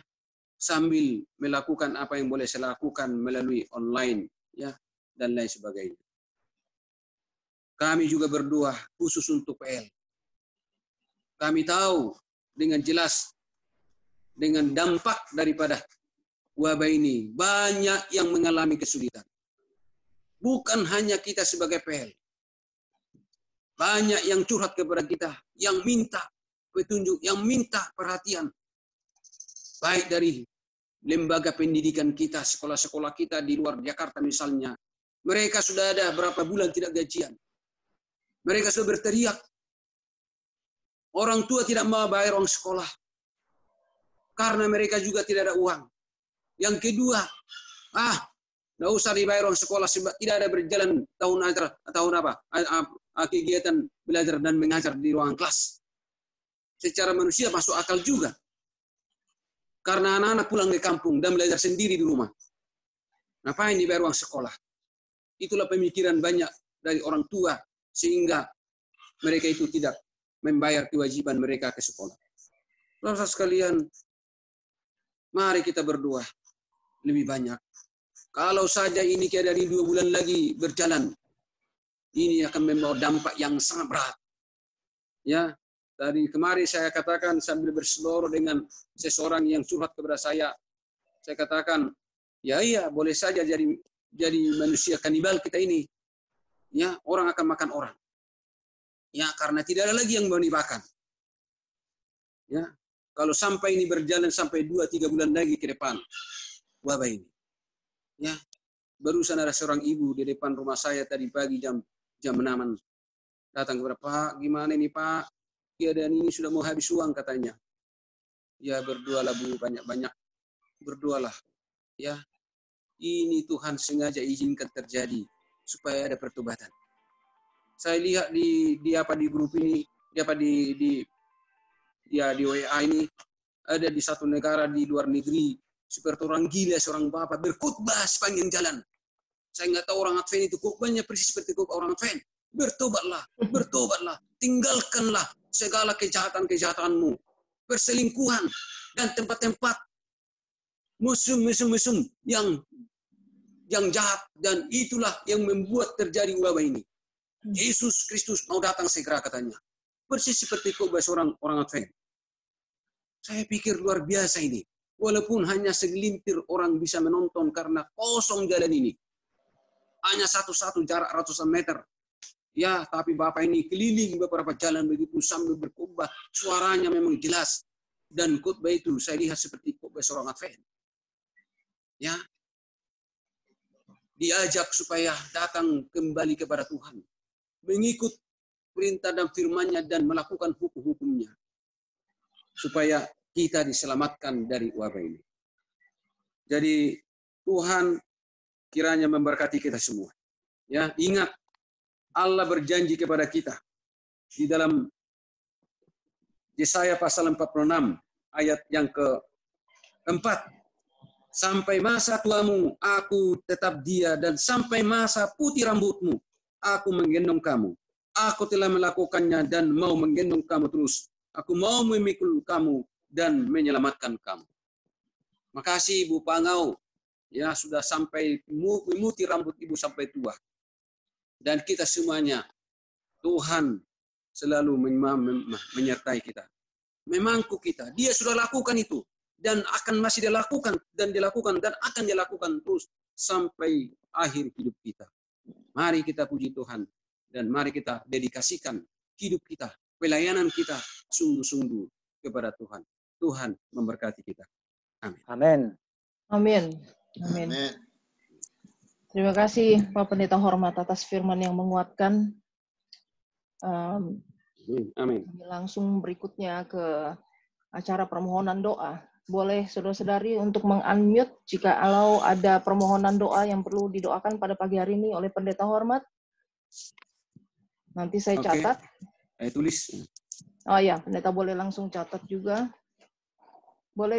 S9: sambil melakukan apa yang boleh saya lakukan melalui online, ya, dan lain sebagainya. Kami juga berdoa khusus untuk PL. Kami tahu dengan jelas dengan dampak daripada wabah ini, banyak yang mengalami kesulitan. Bukan hanya kita sebagai PL. Banyak yang curhat kepada kita, yang minta petunjuk, yang minta perhatian. Baik dari lembaga pendidikan kita, sekolah-sekolah kita di luar Jakarta misalnya. Mereka sudah ada berapa bulan tidak gajian. Mereka sudah berteriak. Orang tua tidak mau bayar uang sekolah. Karena mereka juga tidak ada uang. Yang kedua, nggak usah dibayar uang sekolah sebab tidak ada berjalan kegiatan belajar dan mengajar di ruang kelas. Secara manusia masuk akal juga. Karena anak-anak pulang ke kampung dan belajar sendiri di rumah. Ngapain dibayar uang sekolah? Itulah pemikiran banyak dari orang tua sehingga mereka itu tidak membayar kewajiban mereka ke sekolah. Saudara sekalian, mari kita berdoa lebih banyak. Kalau saja ini kayak dari 2 bulan lagi berjalan, ini akan membawa dampak yang sangat berat. Ya, Tadi kemarin saya katakan sambil berseloroh dengan seseorang yang curhat kepada saya katakan, ya iya boleh saja jadi manusia kanibal kita ini. Ya, orang akan makan orang. Ya, karena tidak ada lagi yang mau dimakan. Ya, kalau sampai ini berjalan sampai 2-3 bulan lagi ke depan wabah ini. Ya, barusan ada seorang ibu di depan rumah saya tadi pagi jam 6 datang kepada Pak, gimana ini Pak? Keadaan ini sudah mau habis uang katanya. Ya berdoalah Bu, banyak-banyak berdoalah. Ya, ini Tuhan sengaja izinkan terjadi supaya ada pertobatan. Saya lihat di grup ini, di WA ini ada di satu negara di luar negeri seperti orang gila seorang bapak berkhotbah sepanjang jalan. Saya nggak tahu orang Advent itu khotbahnya persis seperti khotbah orang Advent. Bertobatlah, tinggalkanlah segala kejahatan-kejahatanmu, perselingkuhan dan tempat-tempat musuh yang jahat, dan itulah yang membuat terjadi wabah ini. Yesus Kristus mau datang segera katanya. Persis seperti khotbah seorang orang Advent. Saya pikir luar biasa ini. Walaupun hanya segelintir orang bisa menonton karena kosong jalan ini. Hanya satu-satu jarak ratusan meter. Ya, tapi Bapak ini keliling beberapa jalan begitu sambil berkhotbah. Suaranya memang jelas. Dan khotbah itu saya lihat seperti khotbah seorang Advent. Ya, diajak supaya datang kembali kepada Tuhan. Mengikut perintah dan firman-Nya dan melakukan hukum-hukumnya. Supaya kita diselamatkan dari wabah ini. Jadi Tuhan kiranya memberkati kita semua. Ya, ingat Allah berjanji kepada kita di dalam Yesaya pasal 46 ayat yang keempat. Sampai masa tuamu aku tetap dia, dan sampai masa putih rambutmu aku menggendong kamu. Aku telah melakukannya dan mau menggendong kamu terus. Aku mau memikul kamu dan menyelamatkan kamu. Makasih Ibu Pangau. Ya, sudah sampai memutih rambut Ibu sampai tua. Dan kita semuanya, Tuhan selalu menyertai kita. Memangku kita. Dia sudah lakukan itu. Dan akan masih dilakukan. Dan akan dilakukan terus sampai akhir hidup kita. Mari kita puji Tuhan. Dan mari kita dedikasikan hidup kita, pelayanan kita sungguh-sungguh kepada Tuhan. Tuhan memberkati kita. Amin.
S3: Amin. Terima kasih Pak Pendeta Hormat atas firman yang menguatkan.
S9: Amin.
S3: Langsung berikutnya ke acara permohonan doa. Boleh saudara-saudari untuk meng-unmute jika ada permohonan doa yang perlu didoakan pada pagi hari ini oleh Pendeta Hormat. Nanti saya catat.
S9: Tulis.
S3: Oh ya, Pendeta boleh langsung catat juga. Boleh